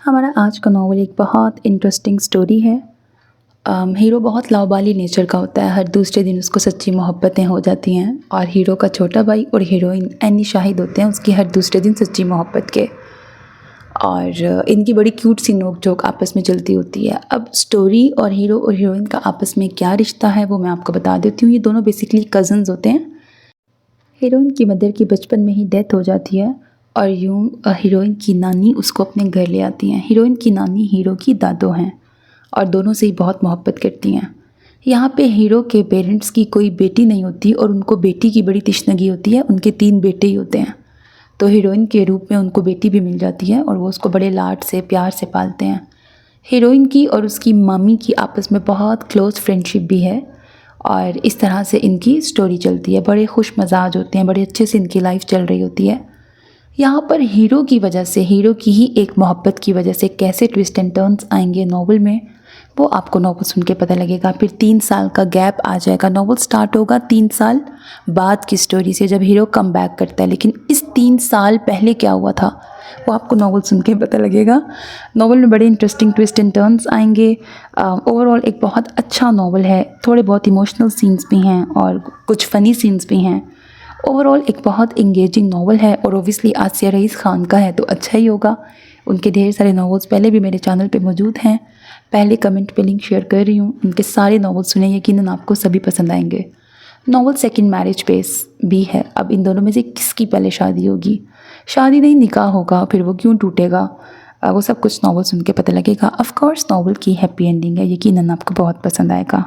हमारा आज का नॉवल एक बहुत इंटरेस्टिंग स्टोरी है। हीरो बहुत लावाबाली नेचर का होता है। हर दूसरे दिन उसको सच्ची मोहब्बतें हो जाती हैं और हीरो का छोटा भाई और हीरोइन एनी शाहिद होते हैं उसकी हर दूसरे दिन सच्ची मोहब्बत के। और इनकी बड़ी क्यूट सी नोक झोंक आपस में चलती होती है। अब स्टोरी और हीरो और हीरोइन का आपस में क्या रिश्ता है वो मैं आपको बता देती हूँ। ये दोनों बेसिकली कज़न्स होते हैं। हीरोइन की मदर की बचपन में ही डेथ हो जाती है और यूं हीरोइन की नानी उसको अपने घर ले आती हैं। हीरोइन की नानी हीरो की दादो हैं और दोनों से ही बहुत मोहब्बत करती हैं। यहाँ पे हीरो के पेरेंट्स की कोई बेटी नहीं होती और उनको बेटी की बड़ी तिश्नगी होती है। उनके 3 बेटे ही होते हैं, तो हीरोइन के रूप में उनको बेटी भी मिल जाती है और वो उसको बड़े लाड से प्यार से पालते हैं। हीरोइन की और उसकी मम्मी की आपस में बहुत क्लोज़ फ्रेंडशिप भी है और इस तरह से इनकी स्टोरी चलती है। बड़े खुश मजाज होते हैं, बड़े अच्छे से इनकी लाइफ चल रही होती है। यहाँ पर हीरो की वजह से, हीरो की ही एक मोहब्बत की वजह से कैसे ट्विस्ट एंड टर्न्स आएंगे नॉवल में वो आपको नॉवल सुन के पता लगेगा। फिर 3 साल का गैप आ जाएगा। नॉवल स्टार्ट होगा 3 साल बाद की स्टोरी से जब हीरो कम बैक करता है, लेकिन इस 3 साल पहले क्या हुआ था वो आपको नॉवल सुन के पता लगेगा। नॉवल में बड़े इंटरेस्टिंग ट्विस्ट एंड टर्न्स आएंगे। ओवरऑल एक बहुत अच्छा नॉवल है। थोड़े बहुत इमोशनल सीन्स भी हैं और कुछ फ़नी सीन्स भी हैं। ओवरऑल एक बहुत इंगेजिंग नॉवल है और ओबियसली आसिया रईस ख़ान का है तो अच्छा ही होगा। उनके ढेर सारे नॉवेल्स पहले भी मेरे चैनल पे मौजूद हैं। पहले कमेंट पे लिंक शेयर कर रही हूँ। उनके सारे नॉवेल्स सुने, यकीनन आपको सभी पसंद आएंगे। नॉवल सेकंड मैरिज बेस भी है। अब इन दोनों में से किसकी पहले शादी होगी, शादी नहीं निकाह होगा, फिर वो क्यों टूटेगा, वो सब कुछ नॉवल सुन के पता लगेगा। ऑफ कोर्स नॉवल की हैप्पी एंडिंग है, यकीनन आपको बहुत पसंद आएगा।